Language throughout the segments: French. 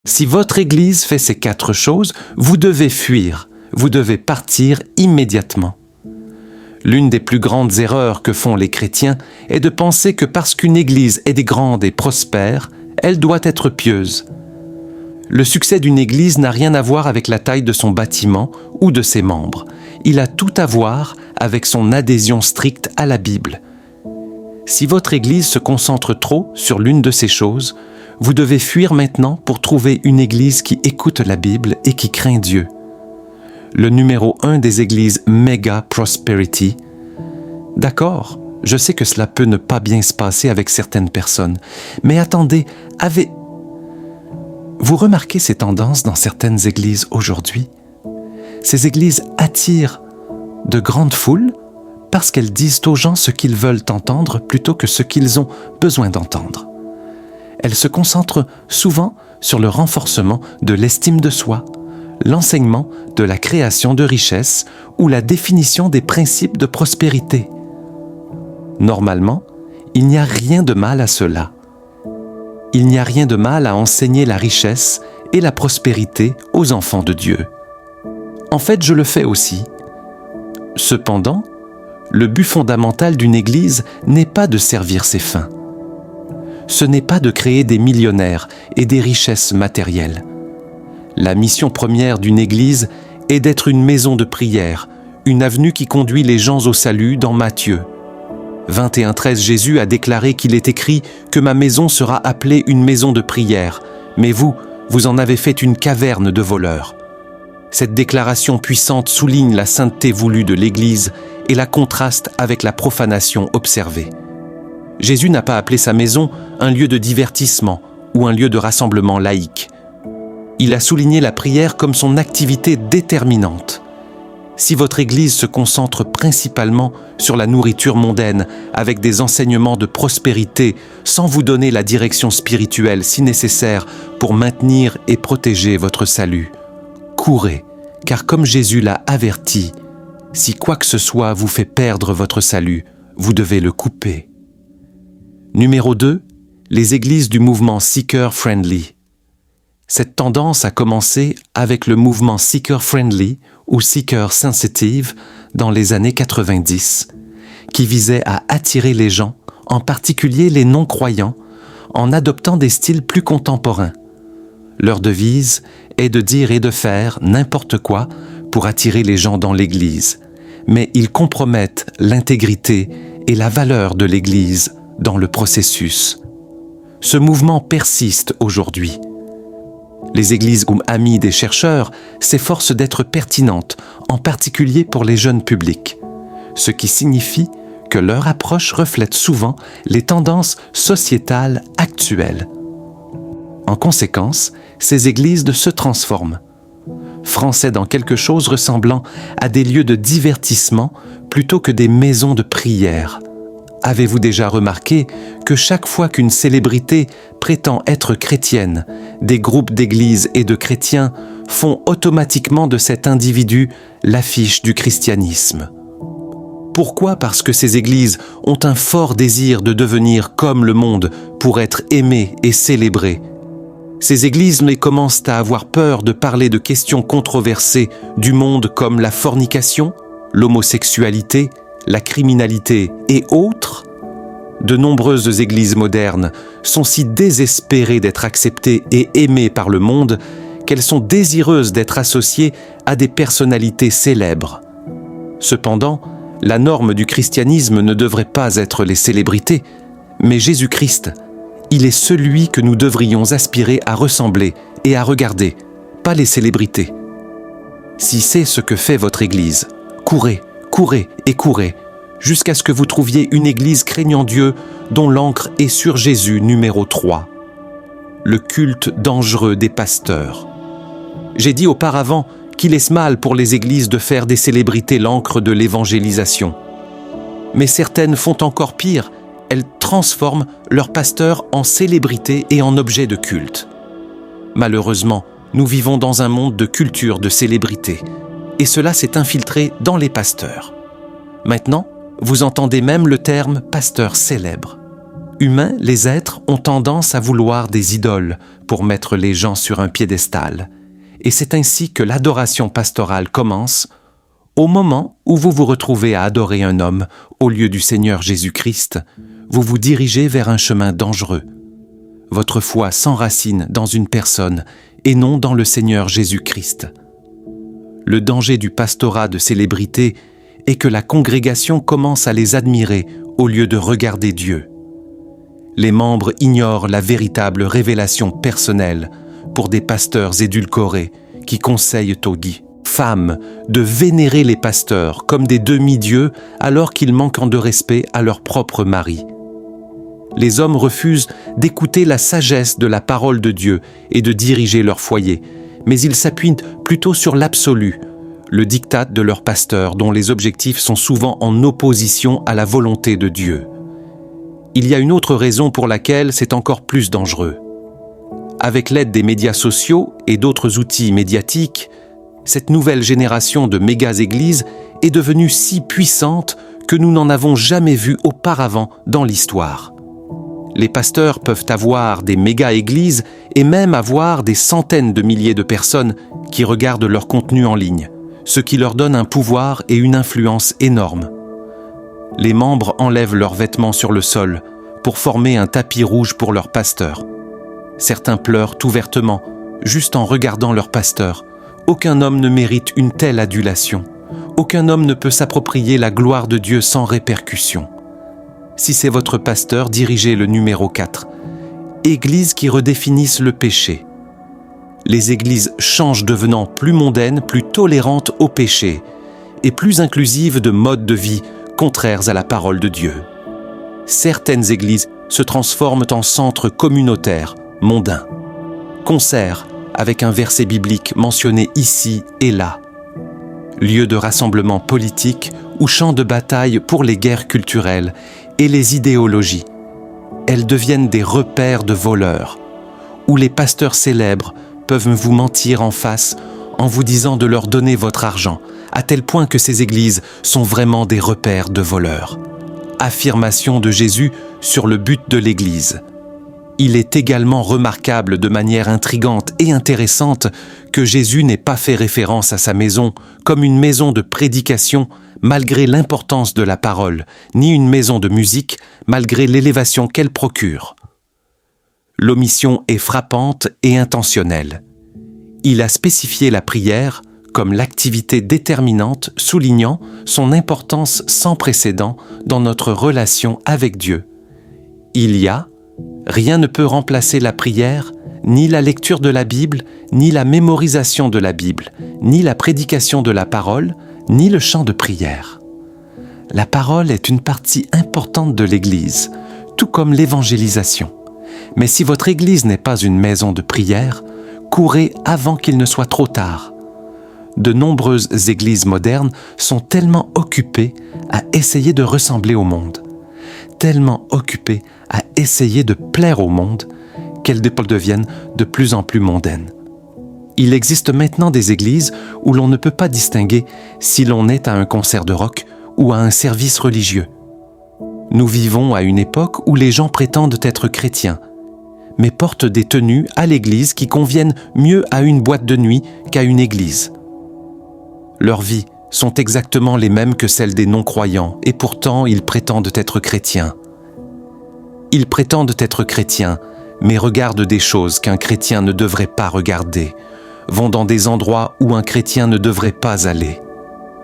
Si votre Église fait ces 4 choses, vous devez fuir, vous devez partir immédiatement. L'une des plus grandes erreurs que font les chrétiens est de penser que parce qu'une Église est grande et prospère, elle doit être pieuse. Le succès d'une Église n'a rien à voir avec la taille de son bâtiment ou de ses membres. Il a tout à voir avec son adhésion stricte à la Bible. Si votre Église se concentre trop sur l'une de ces choses, vous devez fuir maintenant pour trouver une Église qui écoute la Bible et qui craint Dieu. Le numéro 1 des églises Mega Prosperity. D'accord, je sais que cela peut ne pas bien se passer avec certaines personnes, mais attendez, vous remarquez ces tendances dans certaines églises aujourd'hui? Ces églises attirent de grandes foules parce qu'elles disent aux gens ce qu'ils veulent entendre plutôt que ce qu'ils ont besoin d'entendre. Elles se concentrent souvent sur le renforcement de l'estime de soi, l'enseignement de la création de richesses ou la définition des principes de prospérité. Normalement, il n'y a rien de mal à cela. Il n'y a rien de mal à enseigner la richesse et la prospérité aux enfants de Dieu. En fait, je le fais aussi. Cependant, le but fondamental d'une Église n'est pas de servir ses fins. Ce n'est pas de créer des millionnaires et des richesses matérielles. La mission première d'une Église est d'être une maison de prière, une avenue qui conduit les gens au salut dans Matthieu. 21:13, Jésus a déclaré qu'il est écrit que ma maison sera appelée une maison de prière, mais vous en avez fait une caverne de voleurs. Cette déclaration puissante souligne la sainteté voulue de l'Église et la contraste avec la profanation observée. Jésus n'a pas appelé sa maison un lieu de divertissement ou un lieu de rassemblement laïque. Il a souligné la prière comme son activité déterminante. Si votre Église se concentre principalement sur la nourriture mondaine avec des enseignements de prospérité sans vous donner la direction spirituelle si nécessaire pour maintenir et protéger votre salut, courez, car comme Jésus l'a averti, si quoi que ce soit vous fait perdre votre salut, vous devez le couper. Numéro 2, les églises du mouvement Seeker Friendly. Cette tendance a commencé avec le mouvement Seeker Friendly ou Seeker Sensitive dans les années 90, qui visait à attirer les gens, en particulier les non-croyants, en adoptant des styles plus contemporains. Leur devise est de dire et de faire n'importe quoi pour attirer les gens dans l'Église, mais ils compromettent l'intégrité et la valeur de l'Église dans le processus. Ce mouvement persiste aujourd'hui. Les églises ou amis des chercheurs s'efforcent d'être pertinentes, en particulier pour les jeunes publics, ce qui signifie que leur approche reflète souvent les tendances sociétales actuelles. En conséquence, ces églises se transforment. Français dans quelque chose ressemblant à des lieux de divertissement plutôt que des maisons de prière. Avez-vous déjà remarqué que chaque fois qu'une célébrité prétend être chrétienne, des groupes d'églises et de chrétiens font automatiquement de cet individu l'affiche du christianisme? Pourquoi? Parce que ces églises ont un fort désir de devenir comme le monde pour être aimées et célébrées. Ces églises commencent à avoir peur de parler de questions controversées du monde comme la fornication, l'homosexualité, la criminalité et autres. De nombreuses églises modernes sont si désespérées d'être acceptées et aimées par le monde qu'elles sont désireuses d'être associées à des personnalités célèbres. Cependant, la norme du christianisme ne devrait pas être les célébrités, mais Jésus-Christ. Il est celui que nous devrions aspirer à ressembler et à regarder, pas les célébrités. Si c'est ce que fait votre Église, courez, courez et courez, jusqu'à ce que vous trouviez une Église craignant Dieu dont l'encre est sur Jésus numéro 3. Le culte dangereux des pasteurs. J'ai dit auparavant qu'il est mal pour les églises de faire des célébrités l'encre de l'évangélisation. Mais certaines font encore pire, elles transforment leurs pasteurs en célébrités et en objets de culte. Malheureusement, nous vivons dans un monde de culture de célébrité, et cela s'est infiltré dans les pasteurs. Maintenant, vous entendez même le terme « pasteur célèbre ». Humains, les êtres ont tendance à vouloir des idoles pour mettre les gens sur un piédestal. Et c'est ainsi que l'adoration pastorale commence au moment où vous vous retrouvez à adorer un homme au lieu du Seigneur Jésus-Christ. Vous vous dirigez vers un chemin dangereux. Votre foi s'enracine dans une personne et non dans le Seigneur Jésus-Christ. Le danger du pastorat de célébrité est que la congrégation commence à les admirer au lieu de regarder Dieu. Les membres ignorent la véritable révélation personnelle pour des pasteurs édulcorés qui conseillent aux femmes de vénérer les pasteurs comme des demi-dieux alors qu'ils manquent de respect à leur propre mari. Les hommes refusent d'écouter la sagesse de la parole de Dieu et de diriger leur foyer, mais ils s'appuient plutôt sur l'absolu, le diktat de leur pasteur dont les objectifs sont souvent en opposition à la volonté de Dieu. Il y a une autre raison pour laquelle c'est encore plus dangereux. Avec l'aide des médias sociaux et d'autres outils médiatiques, cette nouvelle génération de méga-églises est devenue si puissante que nous n'en avons jamais vu auparavant dans l'histoire. Les pasteurs peuvent avoir des méga-églises et même avoir des centaines de milliers de personnes qui regardent leur contenu en ligne, ce qui leur donne un pouvoir et une influence énormes. Les membres enlèvent leurs vêtements sur le sol pour former un tapis rouge pour leur pasteur. Certains pleurent ouvertement, juste en regardant leur pasteur. Aucun homme ne mérite une telle adulation. Aucun homme ne peut s'approprier la gloire de Dieu sans répercussion. Si c'est votre pasteur, dirigez le numéro 4. Églises qui redéfinissent le péché. Les églises changent devenant plus mondaines, plus tolérantes au péché et plus inclusives de modes de vie contraires à la parole de Dieu. Certaines églises se transforment en centres communautaires, mondains. Concerts avec un verset biblique mentionné ici et là. Lieux de rassemblement politique ou champs de bataille pour les guerres culturelles et les idéologies. Elles deviennent des repères de voleurs, où les pasteurs célèbres peuvent vous mentir en face en vous disant de leur donner votre argent, à tel point que ces églises sont vraiment des repères de voleurs. Affirmation de Jésus sur le but de l'Église. Il est également remarquable de manière intrigante et intéressante que Jésus n'ait pas fait référence à sa maison comme une maison de prédication malgré l'importance de la parole, ni une maison de musique malgré l'élévation qu'elle procure. L'omission est frappante et intentionnelle. Il a spécifié la prière comme l'activité déterminante, soulignant son importance sans précédent dans notre relation avec Dieu. Rien ne peut remplacer la prière, ni la lecture de la Bible, ni la mémorisation de la Bible, ni la prédication de la parole, ni le chant de prière. La parole est une partie importante de l'Église, tout comme l'évangélisation. Mais si votre Église n'est pas une maison de prière, courez avant qu'il ne soit trop tard. De nombreuses églises modernes sont tellement occupées à essayer de ressembler au monde, tellement occupées à essayer de plaire au monde, qu'elles deviennent de plus en plus mondaines. Il existe maintenant des églises où l'on ne peut pas distinguer si l'on est à un concert de rock ou à un service religieux. Nous vivons à une époque où les gens prétendent être chrétiens, mais portent des tenues à l'église qui conviennent mieux à une boîte de nuit qu'à une église. Leurs vies sont exactement les mêmes que celles des non-croyants et pourtant ils prétendent être chrétiens. Ils prétendent être chrétiens, mais regardent des choses qu'un chrétien ne devrait pas regarder, vont dans des endroits où un chrétien ne devrait pas aller,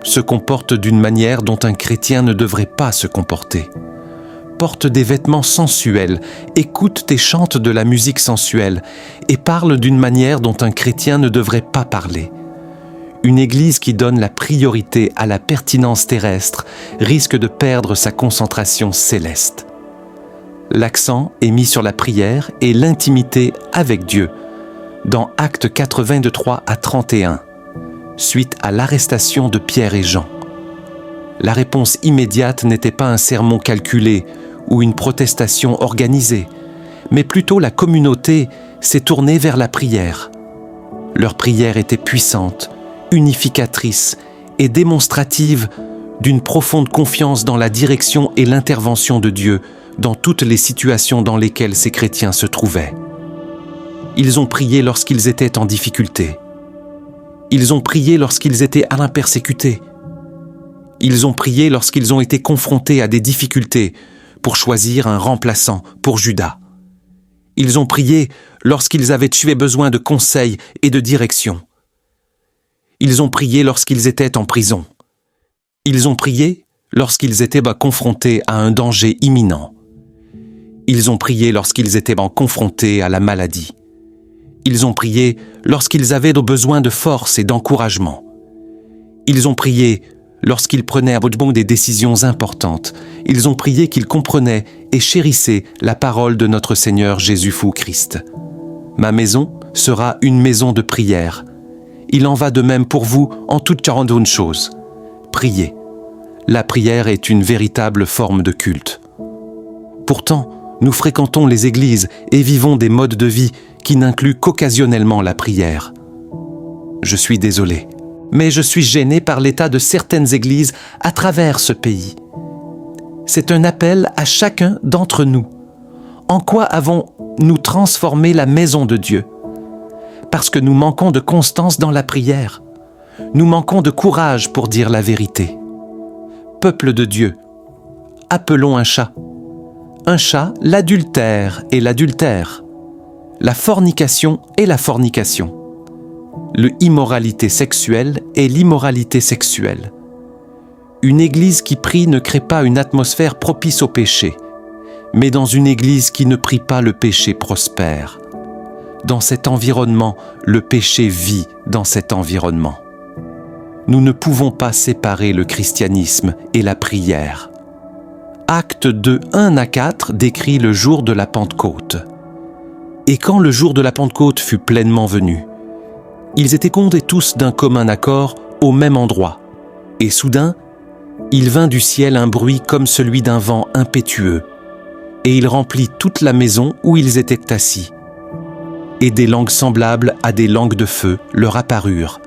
se comportent d'une manière dont un chrétien ne devrait pas se comporter, portent des vêtements sensuels, écoutent et chantent de la musique sensuelle et parlent d'une manière dont un chrétien ne devrait pas parler. Une église qui donne la priorité à la pertinence terrestre risque de perdre sa concentration céleste. L'accent est mis sur la prière et l'intimité avec Dieu, dans Actes 4, 23 à 31, suite à l'arrestation de Pierre et Jean. La réponse immédiate n'était pas un sermon calculé ou une protestation organisée, mais plutôt la communauté s'est tournée vers la prière. Leur prière était puissante, unificatrice et démonstrative d'une profonde confiance dans la direction et l'intervention de Dieu dans toutes les situations dans lesquelles ces chrétiens se trouvaient. Ils ont prié lorsqu'ils étaient en difficulté. Ils ont prié lorsqu'ils étaient persécutés. Ils ont prié lorsqu'ils ont été confrontés à des difficultés pour choisir un remplaçant pour Judas. Ils ont prié lorsqu'ils avaient eu besoin de conseils et de direction. Ils ont prié lorsqu'ils étaient en prison. Ils ont prié lorsqu'ils étaient confrontés à un danger imminent. Ils ont prié lorsqu'ils étaient confrontés à la maladie. Ils ont prié lorsqu'ils avaient besoin de force et d'encouragement. Ils ont prié lorsqu'ils prenaient des décisions importantes. Ils ont prié qu'ils comprenaient et chérissaient la parole de notre Seigneur Jésus-Christ. Ma maison sera une maison de prière. Il en va de même pour vous en toute chose. Priez. La prière est une véritable forme de culte. Pourtant, nous fréquentons les églises et vivons des modes de vie qui n'incluent qu'occasionnellement la prière. Je suis désolé, mais je suis gêné par l'état de certaines églises à travers ce pays. C'est un appel à chacun d'entre nous. En quoi avons-nous transformé la maison de Dieu? Parce que nous manquons de constance dans la prière. Nous manquons de courage pour dire la vérité. Peuple de Dieu, appelons un chat, l'adultère et l'adultère, la fornication et la fornication, l'immoralité sexuelle et l'immoralité sexuelle. Une église qui prie ne crée pas une atmosphère propice au péché, mais dans une église qui ne prie pas, le péché prospère. Dans cet environnement, le péché vit dans cet environnement. Nous ne pouvons pas séparer le christianisme et la prière. Actes 2, 1-4 décrit le jour de la Pentecôte. Et quand le jour de la Pentecôte fut pleinement venu, ils étaient comptés tous d'un commun accord au même endroit. Et soudain, il vint du ciel un bruit comme celui d'un vent impétueux, et il remplit toute la maison où ils étaient assis. Et des langues semblables à des langues de feu leur apparurent,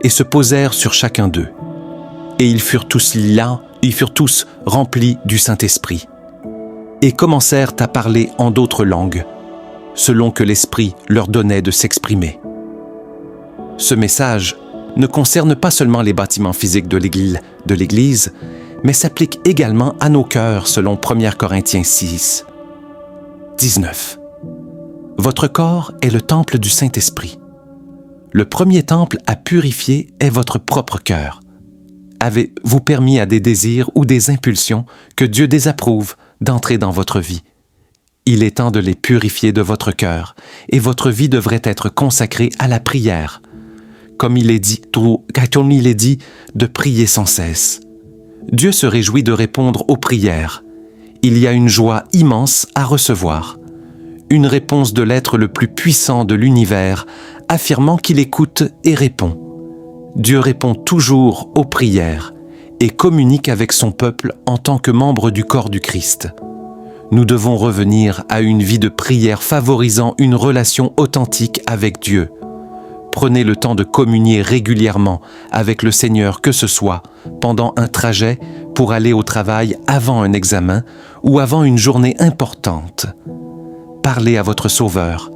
et se posèrent sur chacun d'eux. Et ils furent tous remplis du Saint-Esprit, et commencèrent à parler en d'autres langues, selon que l'Esprit leur donnait de s'exprimer. Ce message ne concerne pas seulement les bâtiments physiques de l'Église, mais s'applique également à nos cœurs, selon 1 Corinthiens 6, 19. Votre corps est le temple du Saint-Esprit. Le premier temple à purifier est votre propre cœur. Avez-vous permis à des désirs ou des impulsions que Dieu désapprouve d'entrer dans votre vie? Il est temps de les purifier de votre cœur, et votre vie devrait être consacrée à la prière. Comme il est dit, de prier sans cesse. Dieu se réjouit de répondre aux prières. Il y a une joie immense à recevoir. Une réponse de l'être le plus puissant de l'univers, affirmant qu'il écoute et répond. Dieu répond toujours aux prières et communique avec son peuple en tant que membre du corps du Christ. Nous devons revenir à une vie de prière favorisant une relation authentique avec Dieu. Prenez le temps de communier régulièrement avec le Seigneur, que ce soit pendant un trajet pour aller au travail, avant un examen ou avant une journée importante. Parlez à votre Sauveur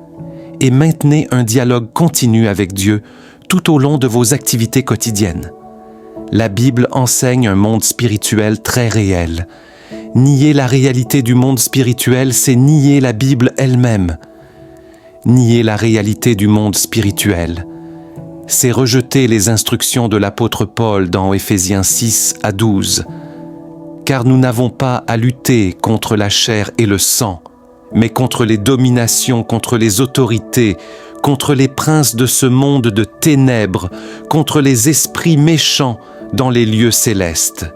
et maintenez un dialogue continu avec Dieu tout au long de vos activités quotidiennes. La Bible enseigne un monde spirituel très réel. Nier la réalité du monde spirituel, c'est nier la Bible elle-même. Nier la réalité du monde spirituel, c'est rejeter les instructions de l'apôtre Paul dans Éphésiens 6-12. Car nous n'avons pas à lutter contre la chair et le sang, mais contre les dominations, contre les autorités, contre les princes de ce monde de ténèbres, contre les esprits méchants dans les lieux célestes.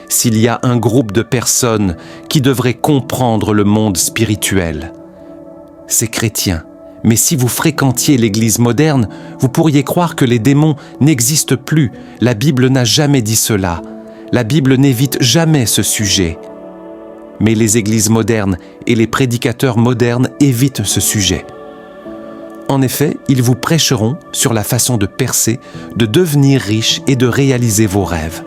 S'il y a un groupe de personnes qui devraient comprendre le monde spirituel, c'est chrétiens. Mais si vous fréquentiez l'Église moderne, vous pourriez croire que les démons n'existent plus. La Bible n'a jamais dit cela. La Bible n'évite jamais ce sujet. Mais les églises modernes et les prédicateurs modernes évitent ce sujet. En effet, ils vous prêcheront sur la façon de percer, de devenir riche et de réaliser vos rêves.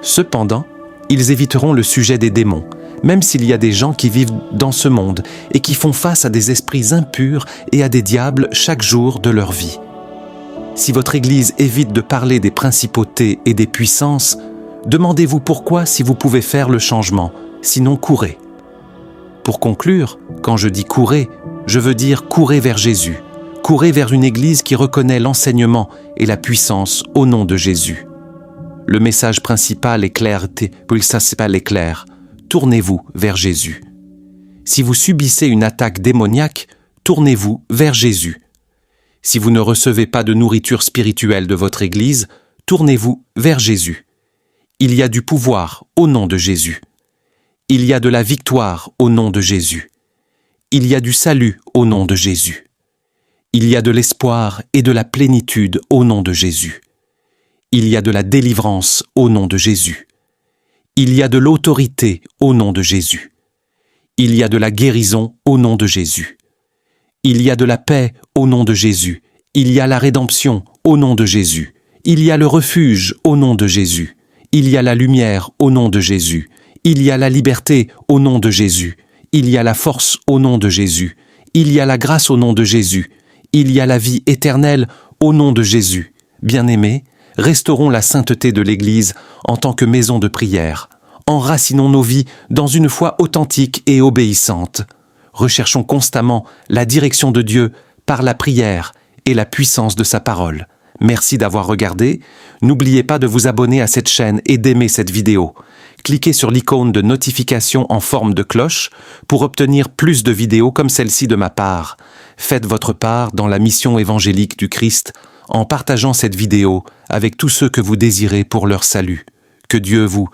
Cependant, ils éviteront le sujet des démons, même s'il y a des gens qui vivent dans ce monde et qui font face à des esprits impurs et à des diables chaque jour de leur vie. Si votre Église évite de parler des principautés et des puissances, demandez-vous pourquoi si vous pouvez faire le changement, sinon courez. Pour conclure, quand je dis courez, je veux dire courez vers Jésus. Courez vers une Église qui reconnaît l'enseignement et la puissance au nom de Jésus. Le message principal est clarté, principal est clair. Tournez-vous vers Jésus. Si vous subissez une attaque démoniaque, tournez-vous vers Jésus. Si vous ne recevez pas de nourriture spirituelle de votre Église, tournez-vous vers Jésus. Il y a du pouvoir au nom de Jésus. Il y a de la victoire au nom de Jésus. Il y a du salut au nom de Jésus. Il y a de l'espoir et de la plénitude au nom de Jésus. Il y a de la délivrance au nom de Jésus. Il y a de l'autorité au nom de Jésus. Il y a de la guérison au nom de Jésus. Il y a de la paix au nom de Jésus. Il y a la rédemption au nom de Jésus. Il y a le refuge au nom de Jésus. Il y a la lumière au nom de Jésus. Il y a la liberté au nom de Jésus. Il y a la force au nom de Jésus. Il y a la grâce au nom de Jésus. Il y a la vie éternelle au nom de Jésus. Bien-aimés, restaurons la sainteté de l'Église en tant que maison de prière. Enracinons nos vies dans une foi authentique et obéissante. Recherchons constamment la direction de Dieu par la prière et la puissance de sa parole. Merci d'avoir regardé. N'oubliez pas de vous abonner à cette chaîne et d'aimer cette vidéo. Cliquez sur l'icône de notification en forme de cloche pour obtenir plus de vidéos comme celle-ci de ma part. Faites votre part dans la mission évangélique du Christ en partageant cette vidéo avec tous ceux que vous désirez pour leur salut. Que Dieu vous